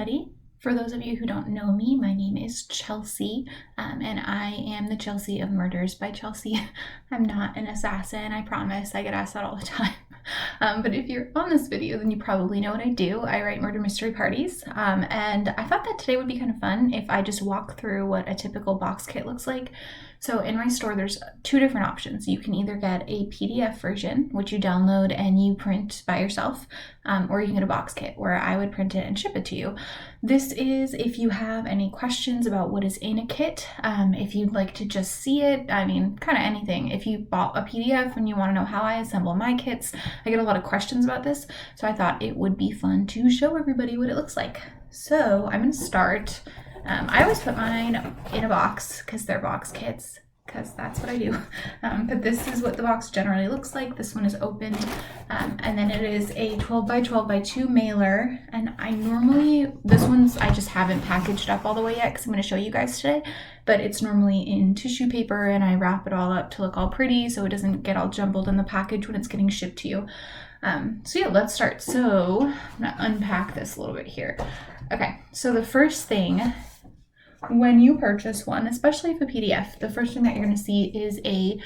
everybody. For those of you who don't know me, my name is Chelsea, and I am the Chelsea of Murders by Chelsea. I'm not an assassin, I promise. I get asked that all the time. But if you're on this video, then you probably know what I do. I write murder mystery parties, and I thought that today would be kind of fun if I just walk through what a typical box kit looks like. So in my store, there's two different options. You can either get a PDF version, which you download and you print by yourself, or you can get a box kit where I would print it and ship it to you. This is if you have any questions about what is in a kit, if you'd like to just see it, I mean, kind of anything. If you bought a PDF and you want to know how I assemble my kits, I get a lot of questions about this, so I thought it would be fun to show everybody what it looks like. So I'm going to start. I always put mine in a box because they're box kits, because that's what I do. But this is what the box generally looks like. This one is open, and then it is a 12 by 12 by 2 mailer. And this one's I just haven't packaged up all the way yet because I'm going to show you guys today. But it's normally in tissue paper, and I wrap it all up to look all pretty so it doesn't get all jumbled in the package when it's getting shipped to you. So yeah, let's start. So I'm going to unpack this a little bit here. Okay, so the first thing, when you purchase one, especially if a PDF, the first thing that you're going to see is a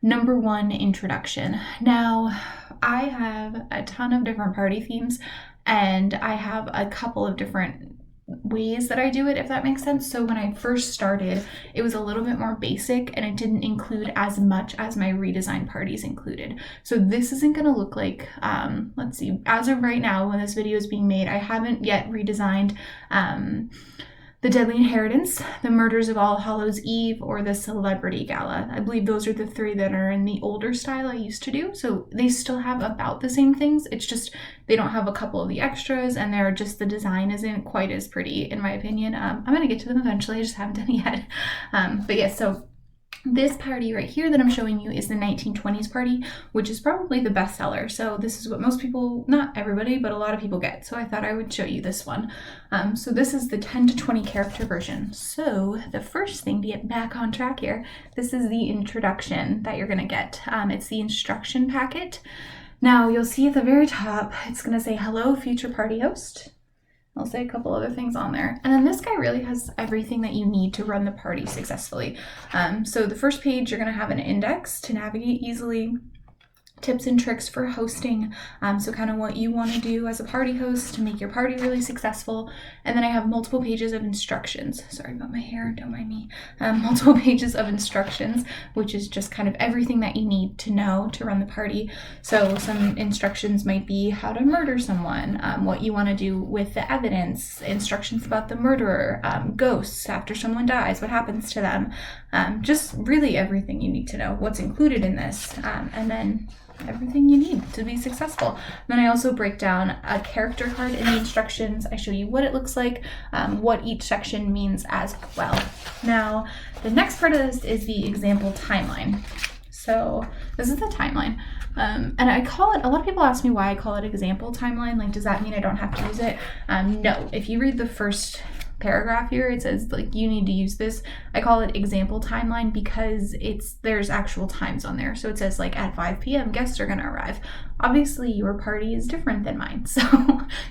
number 1 introduction. Now, I have a ton of different party themes, and I have a couple of different ways that I do it, if that makes sense. So when I first started, it was a little bit more basic, and it didn't include as much as my redesigned parties included. So this isn't going to look like, let's see, as of right now, when this video is being made, I haven't yet redesigned The Deadly Inheritance, The Murders of All Hallows Eve, or The Celebrity Gala. I believe those are the 3 that are in the older style I used to do. So they still have about the same things. It's just they don't have a couple of the extras, and the design isn't quite as pretty, in my opinion. I'm going to get to them eventually. I just haven't done it yet. But yeah, so this party right here that I'm showing you is the 1920s party, which is probably the best seller. So this is what most people, not everybody, but a lot of people get. So I thought I would show you this one. So this is the 10 to 20 character version. So the first thing to get back on track here, this is the introduction that you're going to get. It's the instruction packet. Now you'll see at the very top, it's going to say, "Hello, future party host." I'll say a couple other things on there. And then this guy really has everything that you need to run the party successfully. So the first page, you're going to have an index to navigate easily, tips and tricks for hosting, so kind of what you want to do as a party host to make your party really successful. And then I have multiple pages of instructions. Sorry about my hair, don't mind me. Multiple pages of instructions, which is just kind of everything that you need to know to run the party. So some instructions might be how to murder someone, what you want to do with the evidence, instructions about the murderer, ghosts after someone dies, what happens to them, just really everything you need to know, what's included in this, and then everything you need to be successful. Then I also break down a character card in the instructions. I show you what it looks like, what each section means as well. Now, the next part of this is the example timeline. So this is the timeline. And I call it, a lot of people ask me why I call it example timeline. Like, does that mean I don't have to use it? No, if you read the first paragraph here, it says like you need to use this. I call it example timeline because there's actual times on there. So it says like at 5 p.m. guests are going to arrive. Obviously your party is different than mine, so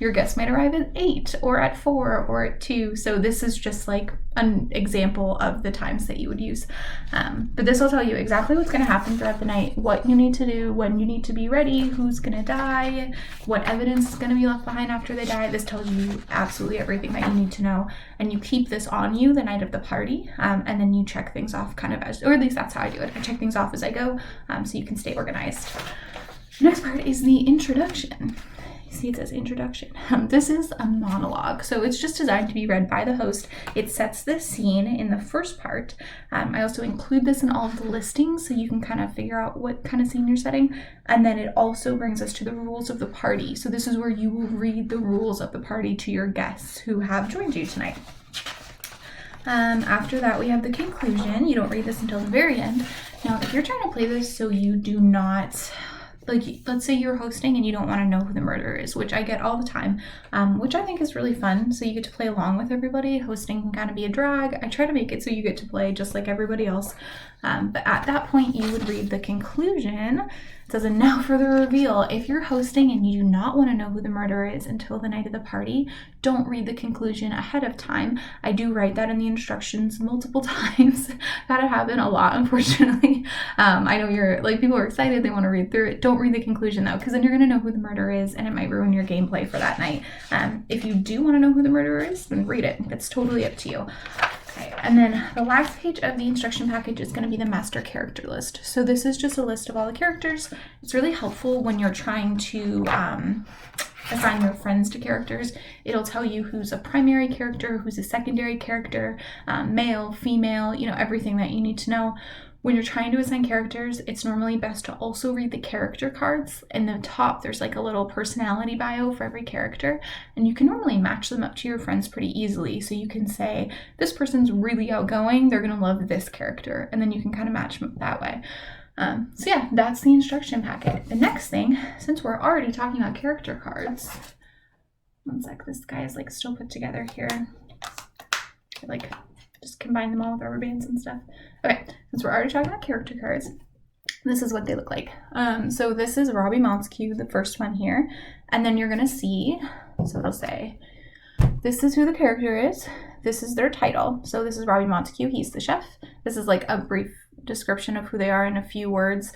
your guests might arrive at 8 or at 4 or at 2. So this is just like an example of the times that you would use. But this will tell you exactly what's going to happen throughout the night, what you need to do, when you need to be ready, who's going to die, what evidence is going to be left behind after they die. This tells you absolutely everything that you need to know. And you keep this on you the night of the party, and then you check things off kind of or at least that's how I do it. I check things off as I go, so you can stay organized. The next part is the introduction. You see it says introduction. This is a monologue, so it's just designed to be read by the host. It sets the scene in the first part. I also include this in all of the listings so you can kind of figure out what kind of scene you're setting. And then it also brings us to the rules of the party. So this is where you will read the rules of the party to your guests who have joined you tonight. After that, we have the conclusion. You don't read this until the very end. Now, if you're trying to play this so you do not, like, let's say you're hosting and you don't want to know who the murderer is, which I get all the time, which I think is really fun. So you get to play along with everybody. Hosting can kind of be a drag. I try to make it so you get to play just like everybody else. But at that point, you would read the conclusion. It says, and now for the reveal. If you're hosting and you do not want to know who the murderer is until the night of the party, don't read the conclusion ahead of time. I do write that in the instructions multiple times. That happened a lot, unfortunately. I know you're like, people are excited, they want to read through it. Don't read the conclusion though, because then you're going to know who the murderer is and it might ruin your gameplay for that night. If you do want to know who the murderer is, then read it. It's totally up to you. Okay, and then the last page of the instruction package is going to be the master character list. So this is just a list of all the characters. It's really helpful when you're trying to assign your friends to characters. It'll tell you who's a primary character, who's a secondary character, male, female, everything that you need to know. When you're trying to assign characters, it's normally best to also read the character cards. In the top, there's like a little personality bio for every character, and you can normally match them up to your friends pretty easily. So you can say, this person's really outgoing, they're gonna love this character, and then you can kind of match them that way. So yeah, that's the instruction packet. The next thing, since we're already talking about character cards, one sec, this guy is like still put together here. Like, just combine them all with rubber bands and stuff. Okay, since we're already talking about character cards, this is what they look like. So this is Robbie Montague, the first one here. And then you're gonna see, so it'll say, this is who the character is. This is their title. So this is Robbie Montague, he's the chef. This is like a brief description of who they are in a few words.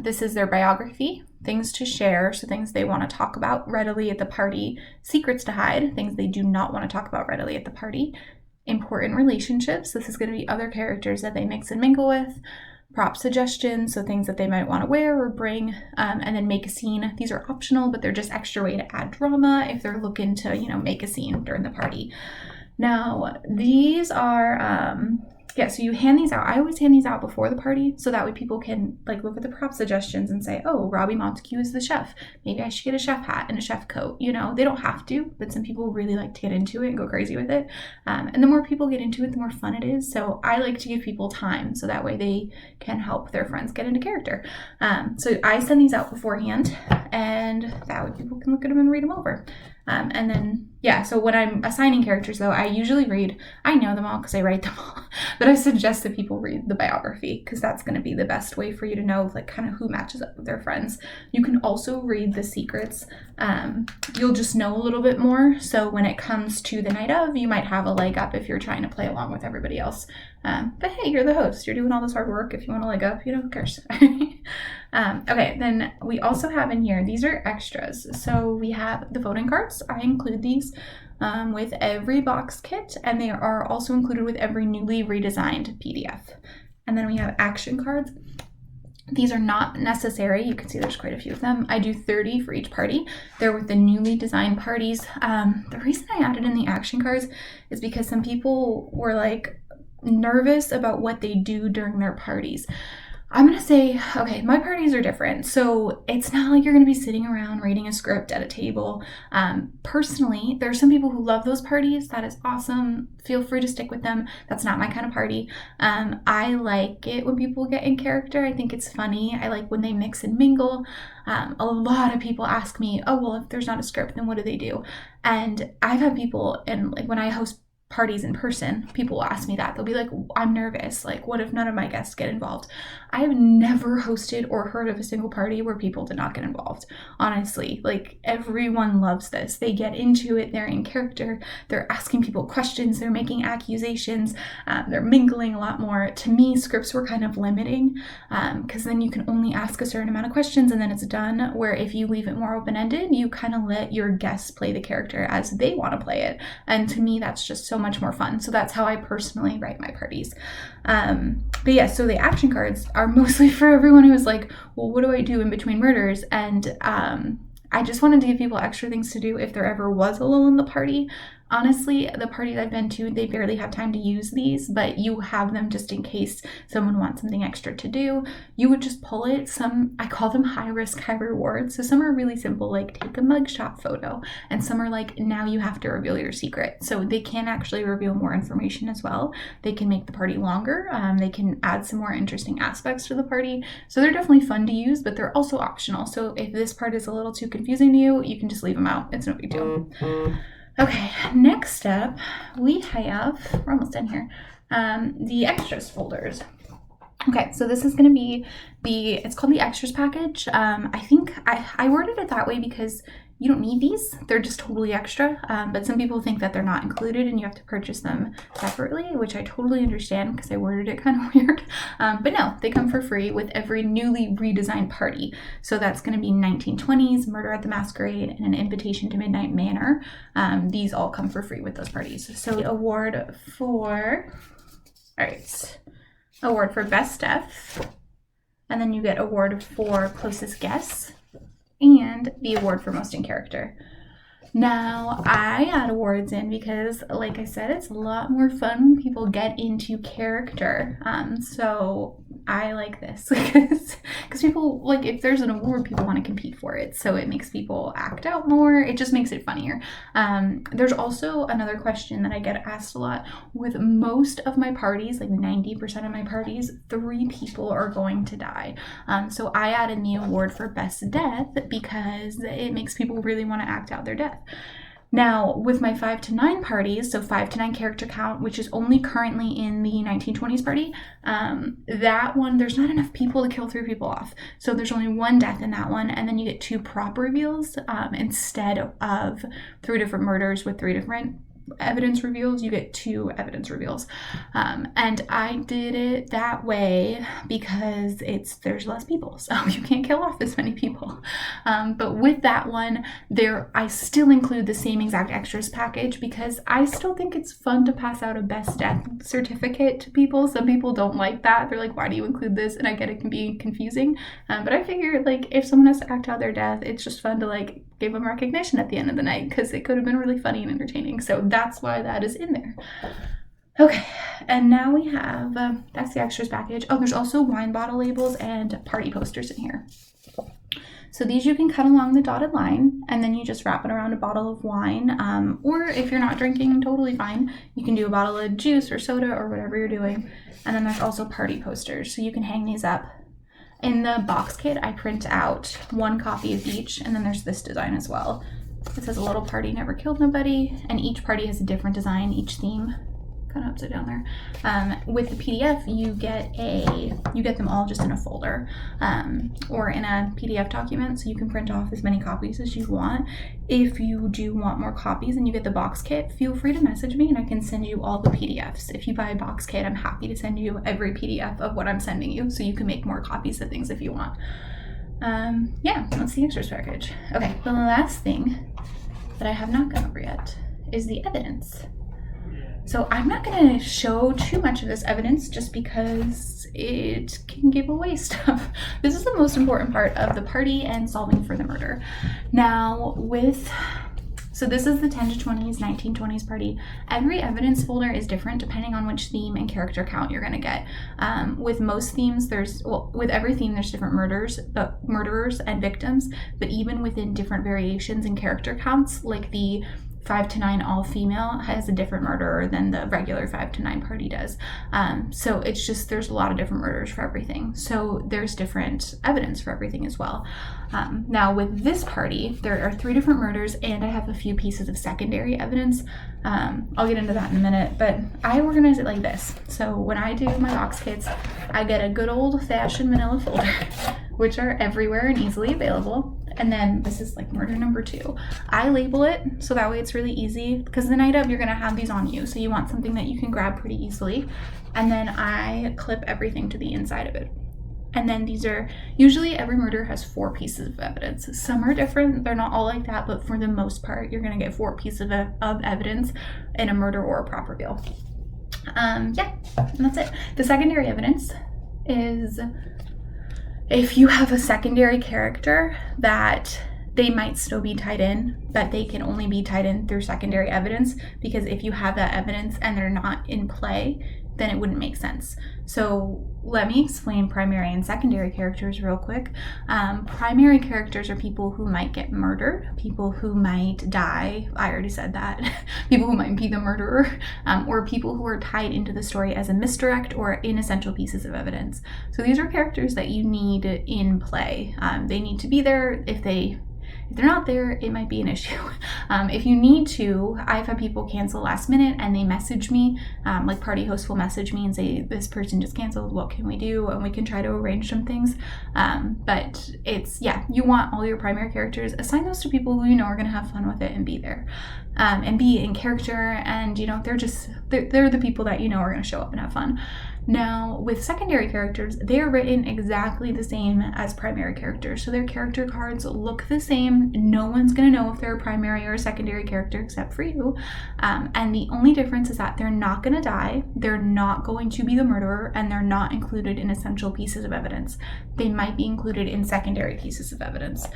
This is their biography, things to share, so things they want to talk about readily at the party, secrets to hide, things they do not want to talk about readily at the party, important relationships, this is going to be other characters that they mix and mingle with, prop suggestions, so things that they might want to wear or bring, and then make a scene. These are optional, but they're just extra way to add drama if they're looking to, make a scene during the party. Now, these are, so you hand these out. I always hand these out before the party, so that way people can look at the prop suggestions and say, oh, Robbie Montague is the chef. Maybe I should get a chef hat and a chef coat. They don't have to, but some people really like to get into it and go crazy with it. And the more people get into it, the more fun it is. So I like to give people time, so that way they can help their friends get into character. So I send these out beforehand, and that way people can look at them and read them over. And then, so when I'm assigning characters, though, I usually read, I know them all because I write them all, but I suggest that people read the biography because that's going to be the best way for you to know, kind of who matches up with their friends. You can also read the secrets. You'll just know a little bit more. So when it comes to the night of, you might have a leg up if you're trying to play along with everybody else. But hey, you're the host. You're doing all this hard work. If you want a leg up, who cares? Okay, then we also have in here, these are extras. So we have the voting cards. I include these with every box kit, and they are also included with every newly redesigned PDF. And then we have action cards. These are not necessary. You can see there's quite a few of them. I do 30 for each party. They're with the newly designed parties. The reason I added in the action cards is because some people were nervous about what they do during their parties. I'm going to say, okay, my parties are different. So it's not like you're going to be sitting around reading a script at a table. Personally, there are some people who love those parties. That is awesome. Feel free to stick with them. That's not my kind of party. I like it when people get in character. I think it's funny. I like when they mix and mingle. A lot of people ask me, oh, well, if there's not a script, then what do they do? And I've had people, and when I host parties in person, people will ask me that. They'll be like, I'm nervous. What if none of my guests get involved? I have never hosted or heard of a single party where people did not get involved. Honestly, everyone loves this. They get into it. They're in character. They're asking people questions. They're making accusations. They're mingling a lot more. To me, scripts were kind of limiting because then you can only ask a certain amount of questions and then it's done. Where if you leave it more open-ended, you kind of let your guests play the character as they want to play it. And to me, that's just so much more fun. So that's how I personally write my parties. But yeah, so the action cards are mostly for everyone who's like, well, what do I do in between murders? And I just wanted to give people extra things to do if there ever was a lull in the party. Honestly, the parties I've been to, they barely have time to use these, but you have them just in case someone wants something extra to do. You would just pull it. Some, I call them high risk, high reward. So some are really simple, like take a mugshot photo, and some are like, now you have to reveal your secret. So they can actually reveal more information as well. They can make the party longer. They can add some more interesting aspects to the party. So they're definitely fun to use, but they're also optional. So if this part is a little too confusing to you, you can just leave them out. It's no big deal. Okay, next up, we have, we're almost done here, the extras folders. Okay, so this is going to be it's called the extras package. I think I worded it that way because you don't need these. They're just totally extra. But some people think that they're not included and you have to purchase them separately, which I totally understand because I worded it kind of weird. But no, they come for free with every newly redesigned party. So that's going to be 1920s, Murder at the Masquerade, and An Invitation to Midnight Manor. These all come for free with those parties. So the award for, all right, award for best death, and then you get award for closest guess, and the award for most in character. Now, I add awards in because, like I said, it's a lot more fun when people get into character. So I like this because people, like, if there's an award, people want to compete for it. So it makes people act out more. It just makes it funnier. There's also another question that I get asked a lot. With most of my parties, like 90% of my parties, 3 people are going to die. So I add in the award for best death because it makes people really want to act out their death. Now, with my 5 to 9 parties, so 5 to 9 character count, which is only currently in the 1920s party, that one, there's not enough people to kill 3 people off. So there's only 1 death in that one, and then you get 2 prop reveals instead of 3 different murders with 3 different evidence reveals. You get 2 evidence reveals, and I did it that way because there's less people, so you can't kill off as many people. But with that one, I still include the same exact extras package because I still think it's fun to pass out a best death certificate to people. Some people don't like that. They're like, why do you include this? And I get it can be confusing, but I figure, like, if someone has to act out their death, it's just fun to, like, give them recognition at the end of the night because it could have been really funny and entertaining. So that's why that is in there. Okay, and now we have, that's the extras package. Oh, there's also wine bottle labels and party posters in here. So these you can cut along the dotted line, and then you just wrap it around a bottle of wine. Or if you're not drinking, totally fine. You can do a bottle of juice or soda or whatever you're doing. And then there's also party posters, so you can hang these up. In the box kit, I print out 1 copy of each, and then there's this design as well. It says a little party never killed nobody, and each party has a different design, each theme. Kind of upside down there. With the PDF, you get them all just in a folder or in a PDF document, so you can print off as many copies as you want. If you do want more copies and you get the box kit, feel free to message me and I can send you all the PDFs. If you buy a box kit, I'm happy to send you every PDF of what I'm sending you, so you can make more copies of things if you want. Yeah, that's the extras package. Okay, the last thing that I have not gone over yet is the evidence. So I'm not going to show too much of this evidence just because it can give away stuff. This is the most important part of the party and solving for the murder. Now so this is the 10 to 20s, 1920s party. Every evidence folder is different depending on which theme and character count you're going to get. With most themes, with every theme, there's different murderers and victims, but even within different variations in character counts, like the 5 to 9 all female has a different murderer than the regular 5 to 9 party does. So it's just, there's a lot of different murders for everything. So there's different evidence for everything as well. Now with this party, there are 3 different murders and I have a few pieces of secondary evidence. I'll get into that in a minute, but I organize it like this. So when I do my box kits, I get a good old fashioned manila folder, which are everywhere and easily available. And then this is like murder number 2. I label it so that way it's really easy because the night of you're gonna have these on you. So you want something that you can grab pretty easily. And then I clip everything to the inside of it. And then these are, usually every murder has 4 pieces of evidence. Some are different, they're not all like that, but for the most part, you're gonna get 4 pieces of evidence in a murder or a prop reveal. Yeah, and that's it. The secondary evidence is if you have a secondary character that they might still be tied in, but they can only be tied in through secondary evidence, because if you have that evidence and they're not in play, then it wouldn't make sense. So let me explain primary and secondary characters real quick. Primary characters are people who might get murdered, people who might die, I already said that, people who might be the murderer, or people who are tied into the story as a misdirect or inessential pieces of evidence. So these are characters that you need in play. They need to be there. If they're not there, it might be an issue. If you need to, I've had people cancel last minute and they message me, like party hosts will message me and say, this person just canceled, what can we do? And we can try to arrange some things. But it's, yeah, you want all your primary characters, assign those to people who you know are going to have fun with it and be there. And be in character, and you know, they're the people that you know are going to show up and have fun. Now, with secondary characters, they are written exactly the same as primary characters. So their character cards look the same. No one's going to know if they're a primary or a secondary character except for you. And the only difference is that they're not going to die, they're not going to be the murderer, and they're not included in essential pieces of evidence. They might be included in secondary pieces of evidence.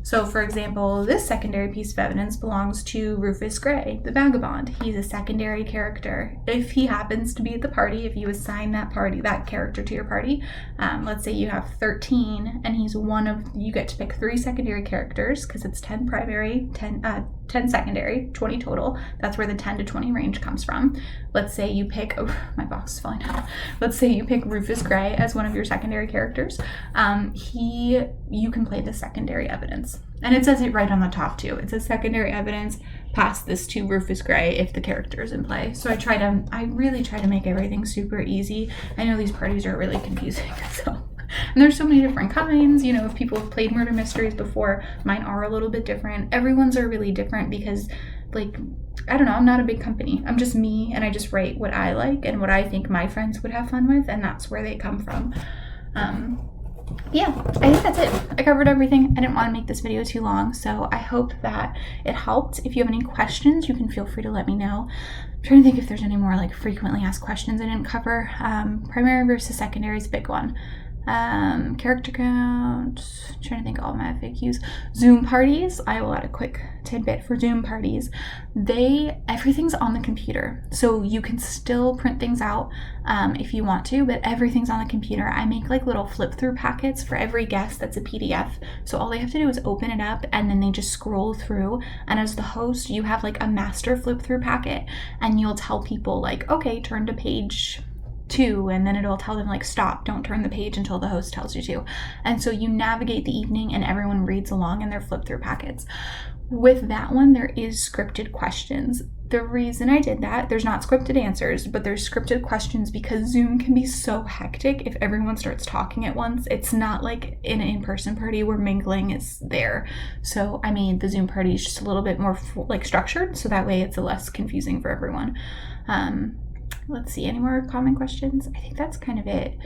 So, for example, this secondary piece of evidence belongs to Rufus Gray, the vagabond. He's a secondary character. If he happens to be at the party, if you assign that character to your party, let's say you have 13, and he's you get to pick 3 secondary characters, because it's 10 primary, 10 secondary, 20 total. That's where the 10 to 20 range comes from. Let's say you pick, my box is falling out. Let's say you pick Rufus Gray as one of your secondary characters. You can play the secondary evidence. And it says it right on the top too. It says secondary evidence, pass this to Rufus Gray if the character is in play. So I really try to make everything super easy. I know these parties are really confusing, so. And there's so many different kinds, you know, if people have played murder mysteries before, mine are a little bit different. Everyone's are really different because, like, I don't know, I'm not a big company. I'm just me, and I just write what I like and what I think my friends would have fun with, and that's where they come from. Yeah, I think that's it. I covered everything. I didn't want to make this video too long, so I hope that it helped. If you have any questions, you can feel free to let me know. I'm trying to think if there's any more like frequently asked questions I didn't cover. Primary versus secondary is a big one. Character count, trying to think of all my FAQs. Zoom parties, I will add a quick tidbit for Zoom parties. Everything's on the computer, so you can still print things out if you want to, but everything's on the computer. I make like little flip through packets for every guest that's a PDF, so all they have to do is open it up and then they just scroll through, and as the host you have like a master flip through packet, and you'll tell people like, okay, turn to page 2, and then it'll tell them like, stop, don't turn the page until the host tells you to. And so you navigate the evening and everyone reads along in their flip through packets. With that one, there is scripted questions. The reason I did that, there's not scripted answers, but there's scripted questions because Zoom can be so hectic if everyone starts talking at once. It's not like in an in-person party where mingling is there. So I made the Zoom party just a little bit more like structured, so that way it's less confusing for everyone. Let's see, any more common questions? I think that's kind of it.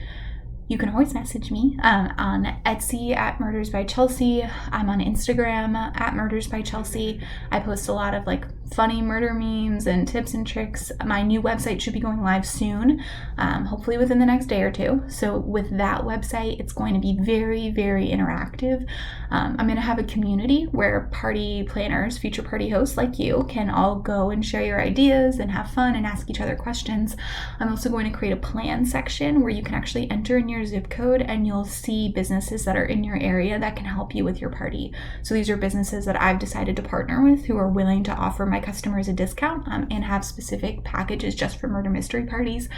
You can always message me on Etsy at Murders by Chelsea. I'm on Instagram at Murders by Chelsea. I post a lot of like funny murder memes and tips and tricks. My new website should be going live soon, hopefully within the next day or 2. So with that website, it's going to be very, very interactive. I'm going to have a community where party planners, future party hosts like you, can all go and share your ideas and have fun and ask each other questions. I'm also going to create a plan section where you can actually enter in your zip code and you'll see businesses that are in your area that can help you with your party. So these are businesses that I've decided to partner with who are willing to offer my customers a discount and have specific packages just for murder mystery parties.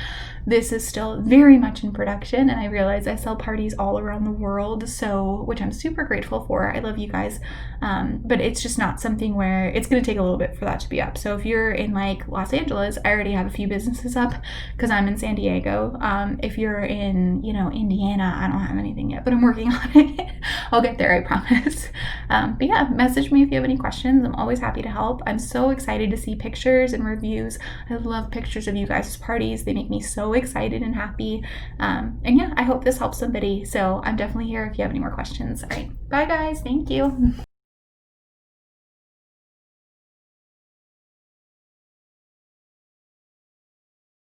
This is still very much in production, and I realize I sell parties all around the world, so which I'm super grateful for. I love you guys, but it's just not something where it's going to take a little bit for that to be up. So if you're in like Los Angeles, I already have a few businesses up because I'm in San Diego. If you're in, you know, Indiana, I don't have anything yet, but I'm working on it. I'll get there, I promise. But yeah, message me if you have any questions. I'm always happy to help. I'm so excited to see pictures and reviews. I love pictures of you guys' parties. They make me so excited and happy. And yeah, I hope this helps somebody. So I'm definitely here if you have any more questions. All right, bye guys. Thank you.